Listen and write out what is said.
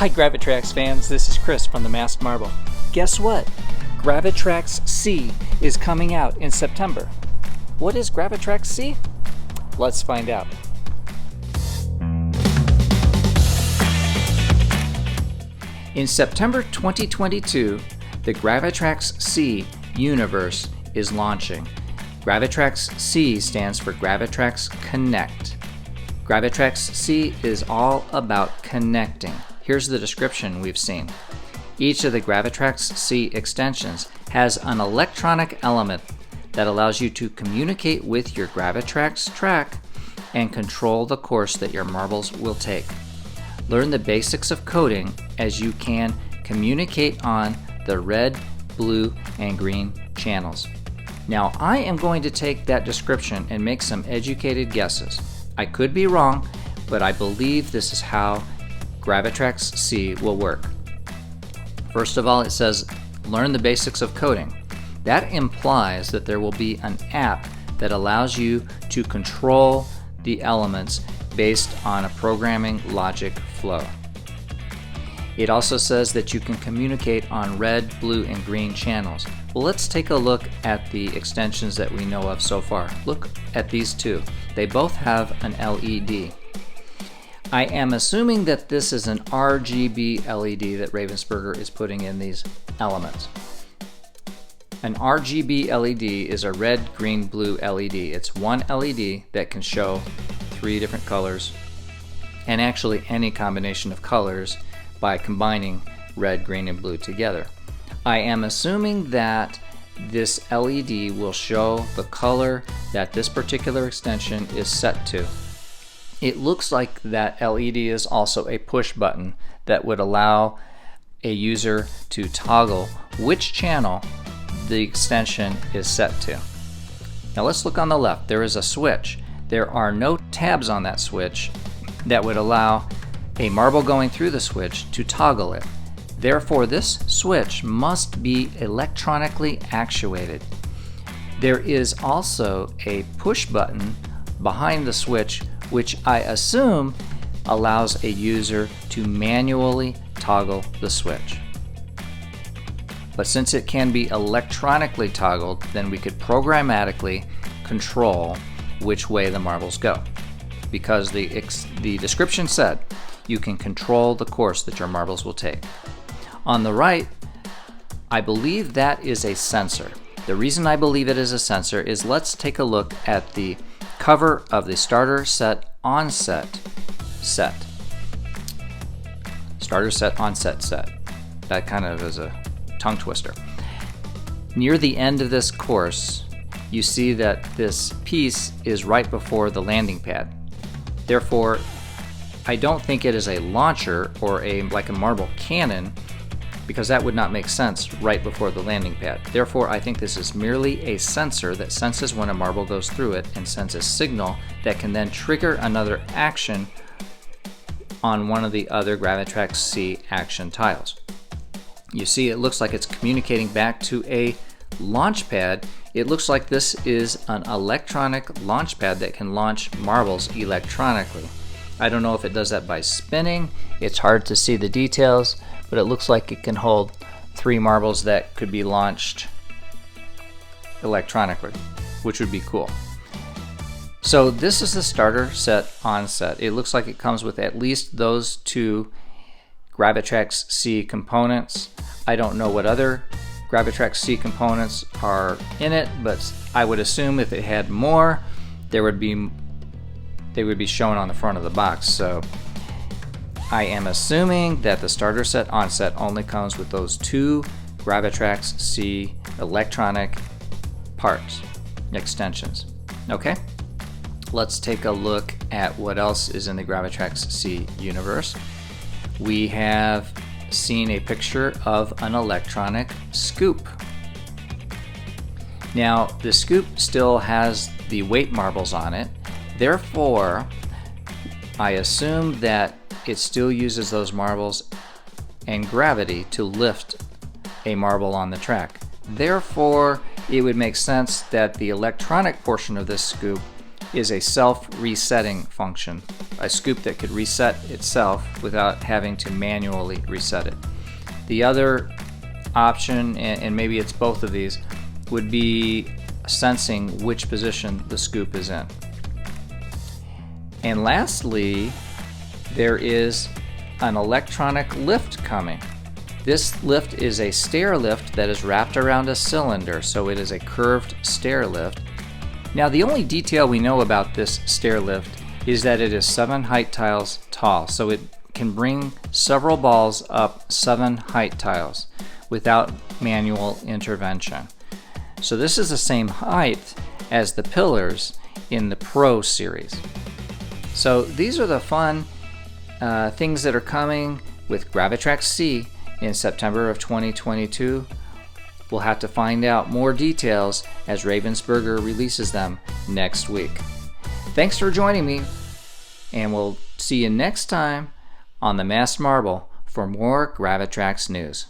Hi Gravitrax fans, this is Chris from the Masked Marble. Guess what? Gravitrax C is coming out in September. What is Gravitrax C? Let's find out. In September 2022, the Gravitrax C universe is launching. Gravitrax C stands for Gravitrax Connect. Gravitrax C is all about connecting. Here's the description we've seen. Each of the Gravitrax C extensions has an electronic element that allows you to communicate with your Gravitrax track and control the course that your marbles will take. Learn the basics of coding as you can communicate on the red, blue, and green channels. Now, I am going to take that description and make some educated guesses. I could be wrong, but I believe this is how Gravitrax C will work. First of all, it says, learn the basics of coding. That implies that there will be an app that allows you to control the elements based on a programming logic flow. It also says that you can communicate on red, blue, and green channels. Well, let's take a look at the extensions that we know of so far. Look at these two. They both have an LED. I am assuming that this is an RGB LED that Ravensburger is putting in these elements. An RGB LED is a red, green, blue LED. It's one LED that can show 3 different colors, and actually any combination of colors by combining red, green, and blue together. I am assuming that this LED will show the color that this particular extension is set to. It looks like that LED is also a push button that would allow a user to toggle which channel the extension is set to. Now let's look on the left. There is a switch. There are no tabs on that switch that would allow a marble going through the switch to toggle it. Therefore, this switch must be electronically actuated. There is also a push button behind the switch, which I assume allows a user to manually toggle the switch. But since it can be electronically toggled, then we could programmatically control which way the marbles go. Because the description said you can control the course that your marbles will take. On the right, I believe that is a sensor. The reason I believe it is a sensor is let's take a look at the cover of the starter set onset set. Starter set onset set. That kind of is a tongue twister. Near the end of this course, you see that this piece is right before the landing pad. Therefore, I don't think it is a launcher or like a marble cannon, because that would not make sense right before the landing pad. Therefore, I think this is merely a sensor that senses when a marble goes through it and sends a signal that can then trigger another action on one of the other Gravitrax C action tiles. You see, it looks like it's communicating back to a launch pad. It looks like this is an electronic launch pad that can launch marbles electronically. I don't know if it does that by spinning. It's hard to see the details, but it looks like it can hold 3 marbles that could be launched electronically, which would be cool. So this is the starter set onset. It looks like it comes with at least those 2 Gravitrax C components. I don't know what other Gravitrax C components are in it, but I would assume if it had more, they would be shown on the front of the box. So I am assuming that the starter set onset only comes with those 2 Gravitrax C electronic parts, extensions. Okay, let's take a look at what else is in the Gravitrax C universe. We have seen a picture of an electronic scoop. Now, the scoop still has the weight marbles on it. Therefore, I assume that it still uses those marbles and gravity to lift a marble on the track. Therefore, it would make sense that the electronic portion of this scoop is a self-resetting function, a scoop that could reset itself without having to manually reset it. The other option, and maybe it's both of these, would be sensing which position the scoop is in. And lastly, there is an electronic lift coming. This lift is a stair lift that is wrapped around a cylinder, so it is a curved stair lift. Now, the only detail we know about this stair lift is that it is 7 height tiles tall, so it can bring several balls up 7 height tiles without manual intervention. So this is the same height as the pillars in the Pro series. So these are the fun things that are coming with Gravitrax C in September of 2022. We'll have to find out more details as Ravensburger releases them next week. Thanks for joining me, and we'll see you next time on the Masked Marble for more Gravitrax news.